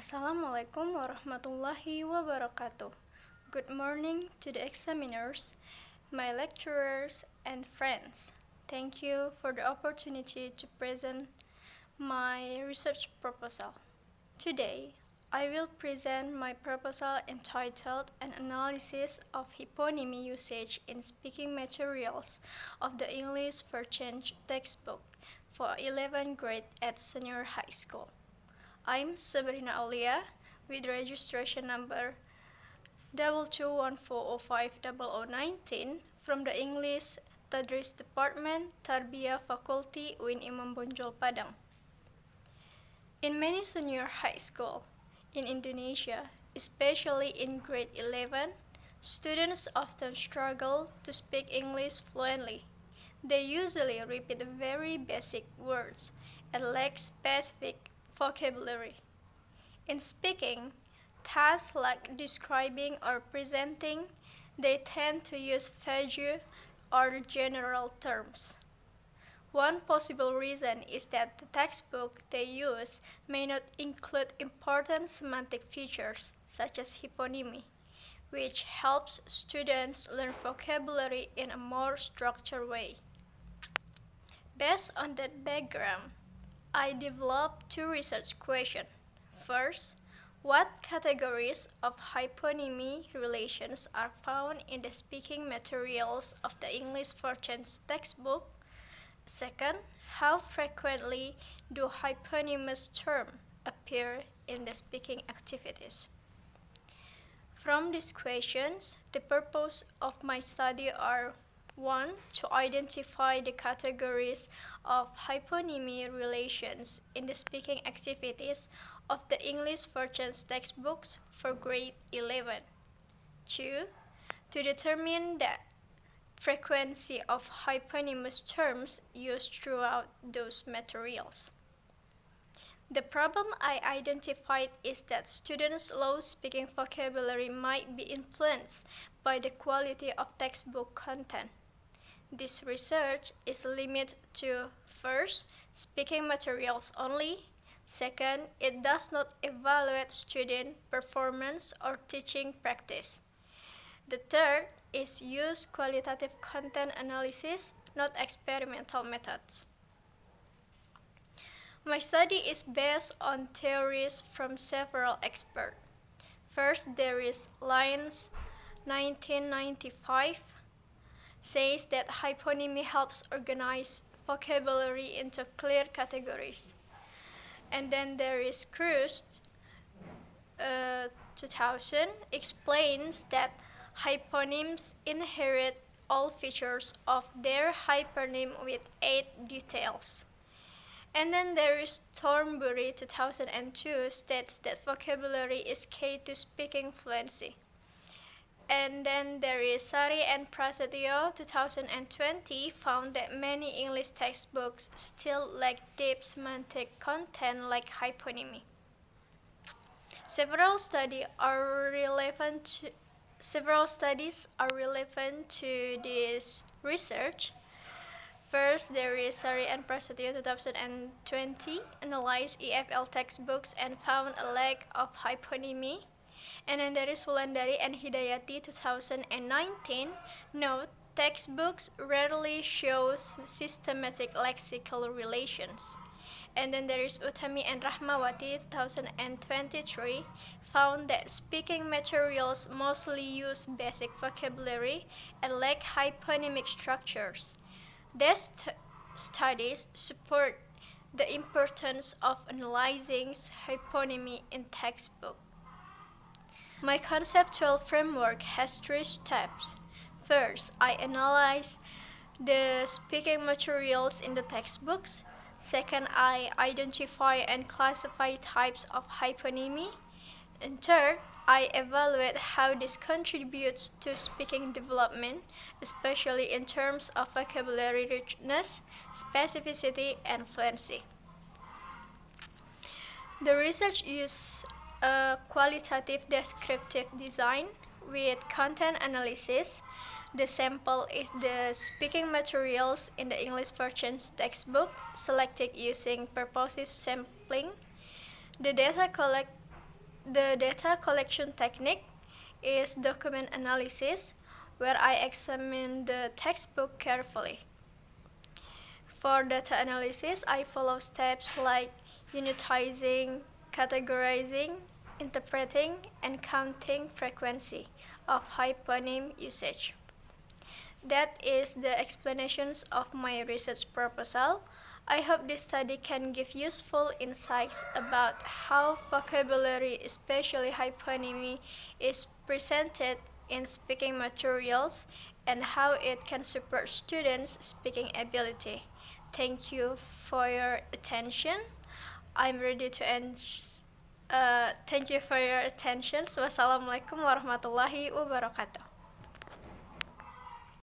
Assalamualaikum warahmatullahi wabarakatuh. Good morning to the examiners, my lecturers, and friends. Thank you for the opportunity to present my research proposal. Today, I will present my proposal entitled An Analysis of Hyponymy Usage in Speaking Materials of the English Version Textbook for 11th grade at senior high school. I'm Sabrina Aulia with registration number 2214050019 from the English Tadris Department, Tarbiyah Faculty, UIN Imam Bonjol Padang. In many senior high school in Indonesia, especially in grade 11, students often struggle to speak English fluently. They usually repeat very basic words and lack specific vocabulary. In speaking, tasks like describing or presenting, they tend to use vague or general terms. One possible reason is that the textbook they use may not include important semantic features such as hyponymy, which helps students learn vocabulary in a more structured way. Based on that background, I developed two research questions. First, what categories of hyponymy relations are found in the speaking materials of the English Version textbook? Second, how frequently do hyponymous terms appear in the speaking activities? From these questions, the purpose of my study are 1. To identify the categories of hyponymy relations in the speaking activities of the English Version textbooks for grade 11. 2. To determine the frequency of hyponymous terms used throughout those materials. The problem I identified is that students' low speaking vocabulary might be influenced by the quality of textbook content. This research is limited to, first, speaking materials only. Second, it does not evaluate student performance or teaching practice. The third is use qualitative content analysis, not experimental methods. My study is based on theories from several experts. First, there is Lyons, 1995, says that hyponymy helps organize vocabulary into clear categories. And then there is Cruz, 2000, explains that hyponyms inherit all features of their hypernym with 8 details. And then there is Thornbury, 2002, states that vocabulary is key to speaking fluency. And then there is Sari and Prasetyo, 2020, found that many English textbooks still lack deep semantic content like hyponymy. Several studies are relevant to this research. First, there is Sari and Prasetyo, 2020, analyzed EFL textbooks and found a lack of hyponymy. And then there is Wulandari and Hidayati, 2019, note textbooks rarely shows systematic lexical relations. And then there is Utami and Rahmawati, 2023, found that speaking materials mostly use basic vocabulary and lack hyponymic structures. These studies support the importance of analyzing hyponymy in textbook. My conceptual framework has 3 steps. First, I analyze the speaking materials in the textbooks. Second, I identify and classify types of hyponymy. And third, I evaluate how this contributes to speaking development, especially in terms of vocabulary richness, specificity, and fluency. The research uses a qualitative descriptive design with content analysis. The sample is the speaking materials in the English Version textbook, selected using purposive sampling. The data collected The data collection technique is document analysis, where I examine the textbook carefully. For data analysis, I follow steps like unitizing, categorizing, interpreting, and counting frequency of hyponym usage. That is the explanations of my research proposal. I hope this study can give useful insights about how vocabulary, especially hyponymy, is presented in speaking materials and how it can support students' speaking ability. Thank you for your attention. I'm ready to end. Thank you for your attention. Wassalamualaikum warahmatullahi wabarakatuh.